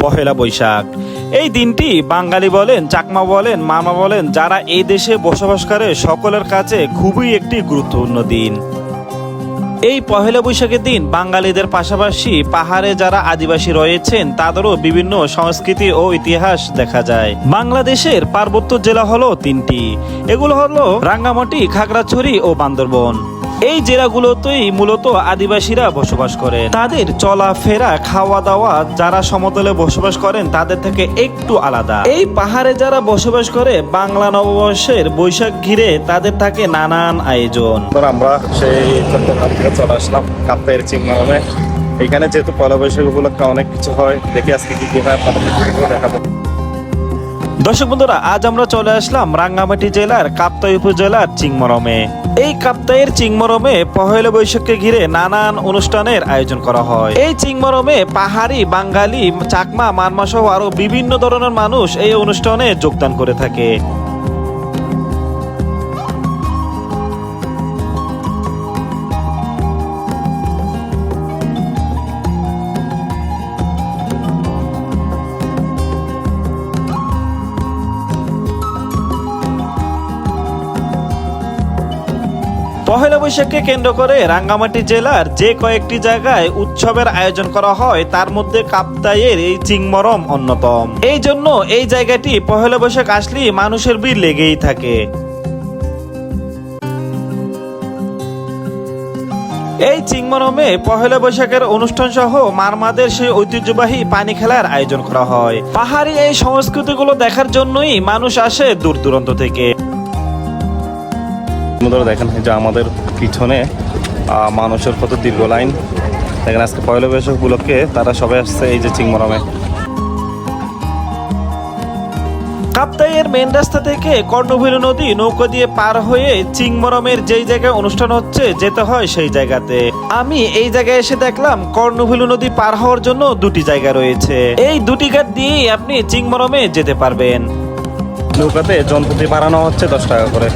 পহেলা বৈশাখ। এই দিনটি বাঙালি বলেন, চাকমা বলেন, মারমা বলেন, যারা এই দেশে বসবাস করে সকলের কাছে খুবই একটি গুরুত্বপূর্ণ দিন। এই পহেলা বৈশাখের দিন বাঙালিদের পাশাপাশি পাহাড়ে যারা আদিবাসী রয়েছেন তাদেরও বিভিন্ন সংস্কৃতি ও ইতিহাস দেখা যায়। বাংলাদেশের পার্বত্য জেলা হলো তিনটি, এগুলো হলো রাঙ্গামাটি, খাগড়াছড়ি ও বান্দরবন। এই জেলাগুলোতেই মূলত আদিবাসীরা বসবাস করে। তাদের চলাফেরা, খাওয়া দাওয়া যারা সমতলে বসবাস করেন তাদের থেকে একটু আলাদা। এই পাহাড়ে যারা বসবাস করে বাংলা নববর্ষের বৈশাখ ঘিরে তাদের থাকে নানান আয়োজন। আমরা সেই চট্টগ্রাম থেকে চলে আসলাম কাপ্তাইয়ের চিংমারমে। এখানে যেহেতু পয়লা বৈশাখ উপলক্ষে অনেক কিছু হয়, দেখি আজকে কি হয় আপনাদের দেখাবো। দর্শক বন্ধুরা, আজ আমরা চলে আসলাম রাঙ্গামাটি জেলার কাপ্তাই উপজেলার চিংমরমে। এই কাপ্তাইয়ের চিংমরমে পহেলা বৈশাখকে ঘিরে নানান অনুষ্ঠানের আয়োজন করা হয়। এই চিংমরমে পাহাড়ি, বাঙালি, চাকমা, মারমা সহ আরো বিভিন্ন ধরনের মানুষ এই অনুষ্ঠানে যোগদান করে থাকে। পহেলা বৈশাখকে কেন্দ্র করে রাঙ্গামাটি জেলার যে কয়েকটি জায়গায় উৎসবের আয়োজন করা হয় তার মধ্যে কাপ্তাইয়ের এই চিংমরম অন্যতম। এই জন্য এই জায়গাটি পহেলা বৈশাখ আসলেই মানুষের ভিড় লেগেই থাকে। এই চিংমরমে পহেলা বৈশাখের অনুষ্ঠান সহ মারমাদের সেই ঐতিহ্যবাহী পানি খেলার আয়োজন করা হয়। পাহাড়ি এই সংস্কৃতিগুলো দেখার জন্যই মানুষ আসে দূর দূরান্ত থেকে। দেখেন যে আমাদের পিছনে মানুষের কত দীর্ঘ লাইন। দেখেন আজকে পয়লা বৈশাখ উপলক্ষে তারা সবাই আসছে এই যে চিংমরমে। কাপ্তাইয়ের মেন রাস্তা থেকে কর্ণফুলী নদী নৌকা দিয়ে পার হয়ে চিংমরমের যেই জায়গায় অনুষ্ঠান হচ্ছে যেতে হয় সেই জায়গাতে। আমি এই জায়গায় এসে দেখলাম কর্ণফুলী নদী পার হওয়ার জন্য দুটি জায়গা রয়েছে। এই দুটি ঘাট দিয়েই আপনি চিংমরমে যেতে পারবেন। নৌকাতে জনপ্রতি বাড়ানো হচ্ছে 10 টাকা করে।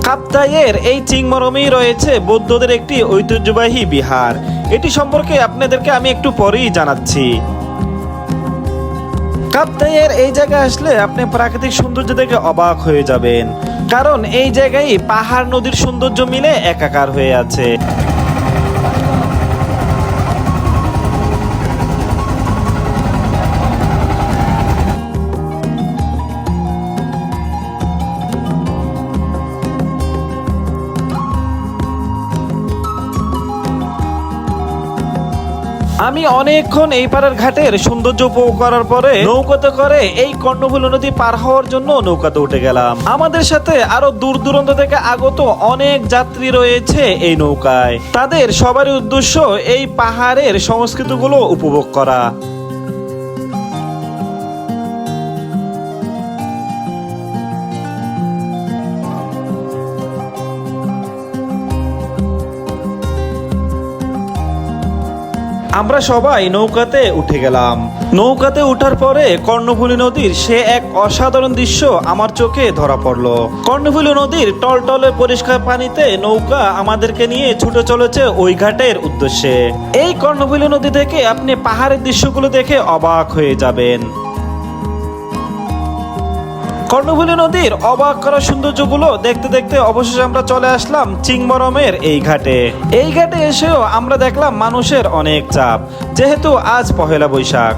কাপ্তাইয়ের এই চিংমরমেই রয়েছে বৌদ্ধদের একটি ঐতিহ্যবাহী বিহার। এটি সম্পর্কে আপনাদেরকে আমি একটু পরেই জানাচ্ছি। কাপ্তাইয়ের এই জায়গায় আসলে আপনি প্রাকৃতিক সৌন্দর্য দেখে অবাক হয়ে যাবেন, কারণ এই জায়গায় পাহাড় নদীর সৌন্দর্য মিলে একাকার হয়ে আছে। আমি অনেকক্ষণ এই পাড়ার ঘাটের সৌন্দর্য উপভোগ করার পরে নৌকাতে করে এই কর্ণফুলী নদী পার হওয়ার জন্য নৌকাতে উঠে গেলাম। আমাদের সাথে আরো দূর দূরান্ত থেকে আগত অনেক যাত্রী রয়েছে এই নৌকায়। তাদের সবারই উদ্দেশ্য এই পাহাড়ের সংস্কৃতিগুলো উপভোগ করা। আমরা সবাই নৌকাতে উঠে গেলাম। নৌকাতে উঠার পরে কর্ণফুলী নদীর সে এক অসাধারণ দৃশ্য আমার চোখে ধরা পড়লো। কর্ণফুলী নদীর টলটলে পরিষ্কার পানিতে নৌকা আমাদেরকে নিয়ে ছুটে চলেছে ওই ঘাটের উদ্দেশ্যে। এই কর্ণফুলী নদী থেকে আপনি পাহাড়ের দৃশ্যগুলো দেখে অবাক হয়ে যাবেন। কর্ণফুলী নদীর অবাক করা সৌন্দর্যগুলো দেখতে দেখতে অবশেষে আমরা চলে আসলাম চিংমরমের এই ঘাটে। এই ঘাটে এসেও আমরা দেখলাম মানুষের অনেক চাপ, যেহেতু আজ পহেলা বৈশাখ।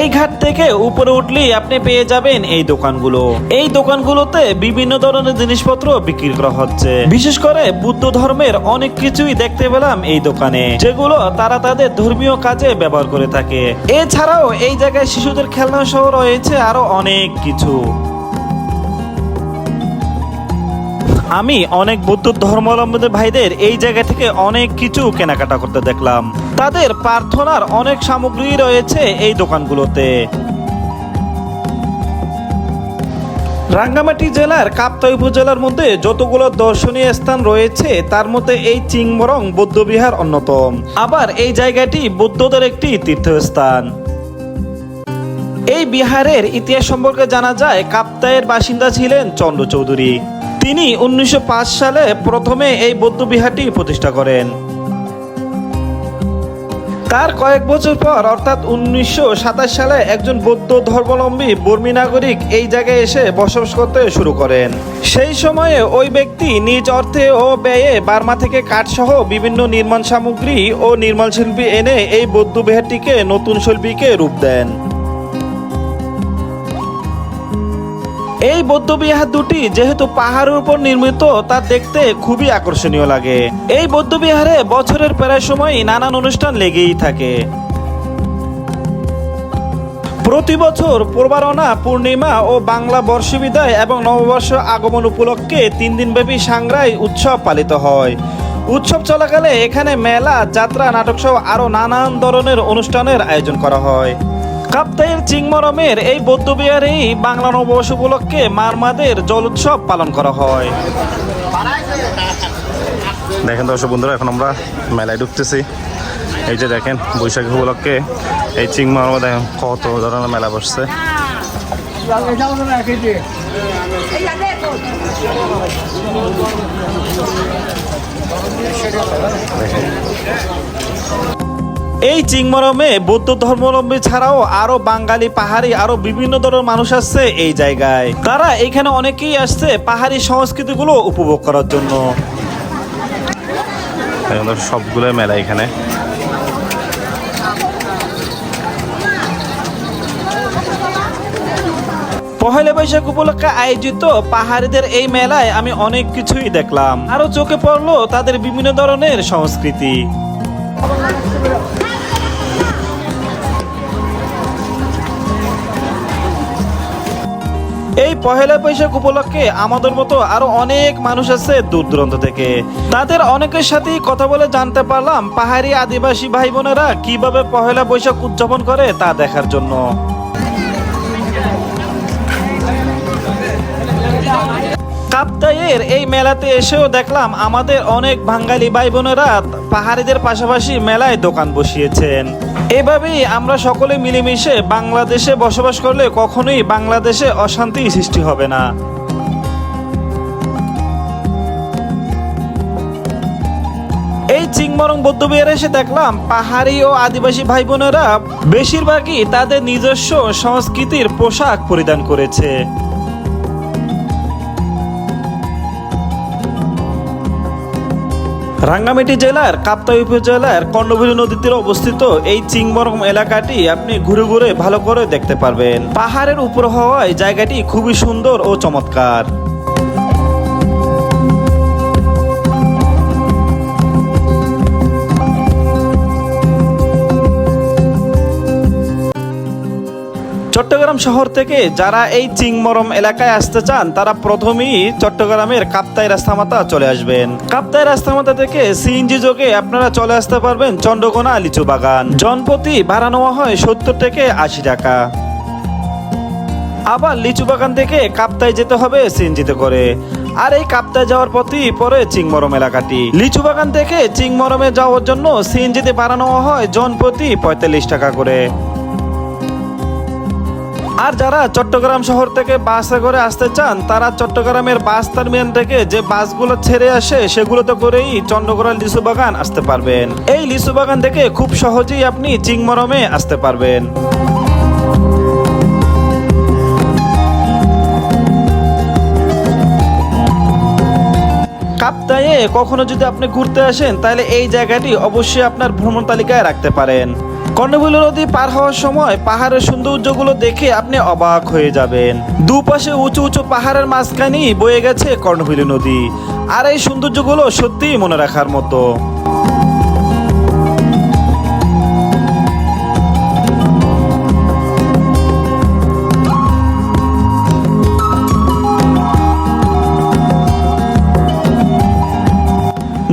এই ঘাট থেকে উপরে উঠলেই আপনি পেয়ে যাবেন এই দোকানগুলো। এই দোকানগুলোতে বিভিন্ন ধরনের জিনিসপত্র বিক্রি করা হচ্ছে। বিশেষ করে বুদ্ধ ধর্মের অনেক কিছুই দেখতে পেলাম এই দোকানে, যেগুলো তারা তাদের ধর্মীয় কাজে ব্যবহার করে থাকে। এছাড়াও এই জায়গায় শিশুদের খেলনা সহ রয়েছে আরো অনেক কিছু। আমি অনেক বৌদ্ধ ধর্মাবলম্বী ভাইদের এই জায়গা থেকে অনেক কিছু কেনাকাটা করতে দেখলাম। তাদের প্রার্থনার অনেক সামগ্রী রয়েছে এই দোকানগুলোতে। রাঙ্গামাটি জেলার কাপ্তাই উপজেলার মধ্যে যতগুলো দর্শনীয় স্থান রয়েছে তার মধ্যে এই চিংমরং বৌদ্ধবিহার অন্যতম। আবার এই জায়গাটি বৌদ্ধদের একটি তীর্থস্থান। এই বিহারের ইতিহাস সম্পর্কে জানা যায় কাপ্তাইয়ের বাসিন্দা ছিলেন চন্দ্র চৌধুরী। তিনি 1905 সালে প্রথমে এই বৌদ্ধবিহারটি প্রতিষ্ঠা করেন। তার কয়েক বছর পর অর্থাৎ 1927 সালে একজন বৌদ্ধ ধর্মাবলম্বী বর্মী নাগরিক এই জায়গায় এসে বসবাস করতে শুরু করেন। সেই সময়ে ওই ব্যক্তি নিজ অর্থে ও ব্যয়ে বার্মা থেকে কাঠসহ বিভিন্ন নির্মাণ সামগ্রী ও নির্মাণ শিল্পী এনে এই বৌদ্ধবিহারটিকে নতুন শিল্পীকে রূপ দেন। এই বৌদ্ধবিহার দুটি যেহেতু পাহাড়ের উপর নির্মিত তা দেখতে খুবই আকর্ষণীয় লাগে। এই বৌদ্ধবিহারে বছরের প্রায় সময় নানান অনুষ্ঠান লেগেই থাকে। প্রতি বছর পূর্বারণা, পূর্ণিমা ও বাংলা বর্ষবিদায় এবং নববর্ষ আগমন উপলক্ষে 3 দিনব্যাপী সাংগ্রাই উৎসব পালিত হয়। উৎসব চলাকালে এখানে মেলা, যাত্রা, নাটক সহ আরো নানান ধরনের অনুষ্ঠানের আয়োজন করা হয়। কাপ্তাইয়ের চিংমরমের এই বৌদ্ধবিহারেই বাংলা নববর্ষ উপলক্ষে মারমাদের জল উৎসব পালন করা হয়। দেখেন দর্শক বন্ধুরা, এখন আমরা মেলায় ঢুকতেছি। এই যে দেখেন বৈশাখী উপলক্ষে এই চিংমার দেখেন কত ধরনের মেলা বসছে। এই চিংমরমে বৌদ্ধ ধর্মাবলম্বী ছাড়াও আরো বাঙালি, পাহাড়ি আরো বিভিন্ন ধরনের মানুষ আসছে এই জায়গায়। তারা এখানে অনেকেই আসছে পাহাড়ি সংস্কৃতিগুলো উপভোগ করার জন্য। সবগুলো মেলা এখানে। পহেলা বৈশাখ উপলক্ষে আয়োজিত পাহাড়িদের এই মেলায় আমি অনেক কিছুই দেখলাম। আরো চোখে পড়লো তাদের বিভিন্ন ধরনের সংস্কৃতি। এই পহেলা বৈশাখ উপলক্ষে আমাদের মতো আরো অনেক মানুষ আছে দূর দূরান্ত থেকে। তাদের অনেকের সাথেই কথা বলে জানতে পারলাম পাহাড়ি আদিবাসী ভাই বোনেরা কিভাবে পহেলা বৈশাখ উদযাপন করে তা দেখার জন্য। কাপ্তাইয়ের এই মেলাতে এসেও দেখলাম আমাদের অনেক বাঙালি ভাই বোনেরা পাহাড়িদের পাশাপাশি মেলায় দোকান বসিয়েছেন। এভাবেই আমরা সকলে মিলেমিশে বাংলাদেশে বসবাস করলে কখনোই বাংলাদেশে অশান্তি সৃষ্টি হবে না। এই চিংমরং বৌদ্ধবিহারে এসে দেখলাম পাহাড়ি ও আদিবাসী ভাই বোনেরা বেশিরভাগই তাদের নিজস্ব সংস্কৃতির পোশাক পরিধান করেছে। রাঙ্গামাটি জেলার কাপ্তাই উপজেলার কর্ণফুলী নদীর তীরে অবস্থিত এই চিংমরম এলাকাটি আপনি ঘুরে ঘুরে ভালো করে দেখতে পারবেন। পাহাড়ের উপর হওয়ায় জায়গাটি খুবই সুন্দর ও চমৎকার। চট্টগ্রাম শহর থেকে যারা এই চিংমরম এলাকায় আসতে চান তারা প্রথমেই চট্টগ্রামের কাপ্তাই রাস্তামাতা চলে আসবেন। কাপ্তাই রাস্তামাতা থেকে সিএনজি যোগে আপনারা চলে আসতে পারবেন চন্দ্রকোনা লিচু বাগান। জনপ্রতি ভাড়া নেওয়া হয় 70 থেকে 80 টাকা। আবার লিচু বাগান থেকে কাপ্তাই যেতে হবে সিএনজিতে করে। আর এই কাপ্তাই যাওয়ার পথেই পরে চিংমরম এলাকাটি। লিচু বাগান থেকে চিংমরমে যাওয়ার জন্য সিএনজিতে ভাড়া নেওয়া হয় জনপ্রতি 45 টাকা করে। আর যারা চট্টগ্রাম শহর থেকে বাসে করে আসতে চান তারা চট্টগ্রামের বাস টার্মিনাল থেকে যে বাসগুলো ছেড়ে আসে সেগুলোতে করেই চন্দ্রকোনা লিচু বাগান আসতে পারবেন। এই লিচু বাগান থেকে খুব সহজেই আপনি চিংমরমে আসতে পারবেন। কাপ্তাইয়ে কখনো যদি আপনি ঘুরতে আসেন তাহলে এই জায়গাটি অবশ্যই আপনার ভ্রমণ তালিকায় রাখতে পারেন। কর্ণফুলী নদী পার হওয়ার সময় পাহাড়ের সৌন্দর্যগুলো দেখে আপনি অবাক হয়ে যাবেন। দুপাশে উঁচু উঁচু পাহাড়ের মাঝখানেই বয়ে গেছে কর্ণফুলী নদী। আর এই সৌন্দর্যগুলো সত্যিই মনে রাখার মতো।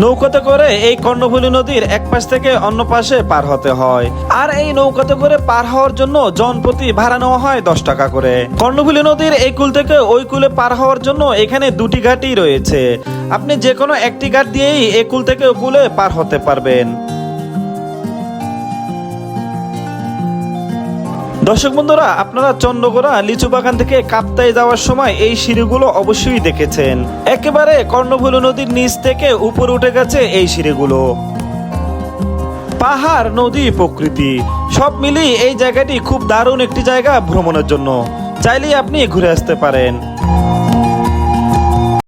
নৌকাতে করে এই কর্ণফুলী নদীর এক পাশ থেকে অন্য পাশে পার হতে হয়। আর এই নৌকাতে করে পার হওয়ার জন্য জনপ্রতি ভাড়া নেওয়া হয় 10 টাকা করে। কর্ণফুলী নদীর এই কুল থেকে ওই কুলে পার হওয়ার জন্য এখানে 2টি ঘাটই রয়েছে। আপনি যে কোনো একটি ঘাট দিয়েই এই কুল থেকে ওই কুলে পার হতে পারবেন। দর্শক বন্ধুরা, আপনারা চন্দ্রগোড়া লিচু বাগান থেকে কাপ্তাই যাওয়ার সময় এই সিঁড়িগুলো অবশ্যই দেখেছেন। একেবারে কর্ণফুলী নদীর নিচ থেকে উপরে উঠে গেছে এই সিঁড়িগুলো। পাহাড়, নদী, প্রকৃতি সব মিলিয়ে এই জায়গাটি খুব দারুণ একটি জায়গা ভ্রমণের জন্য। চাইলেই আপনি ঘুরে আসতে পারেন।